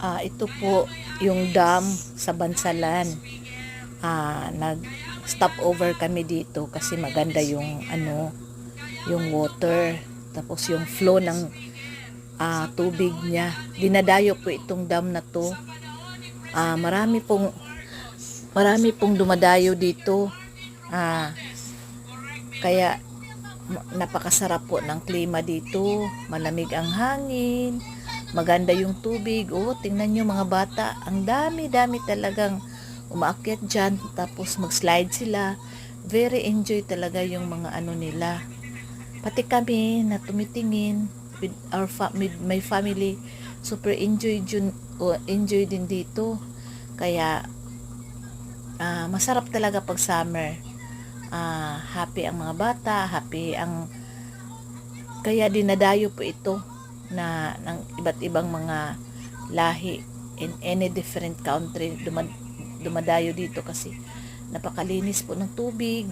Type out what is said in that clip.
Ito po yung dam sa Bansalan. Nag-stop over kami dito kasi maganda yung yung water. Tapos yung flow ng tubig niya. Dinadayo po itong dam na to. Marami pong dumadayo dito. Kaya napakasarap po ng klima dito. Malamig ang hangin. Maganda yung tubig. Tingnan nyo mga bata. Ang dami-dami talagang umaakyat dyan. Tapos mag-slide sila. Very enjoy talaga yung mga nila. Pati kami na tumitingin with my family. Super enjoy din dito. Kaya masarap talaga pag summer. Happy ang mga bata. Kaya dinadayo po ito ng iba't ibang mga lahi in any different country dumadayo dito kasi napakalinis po ng tubig.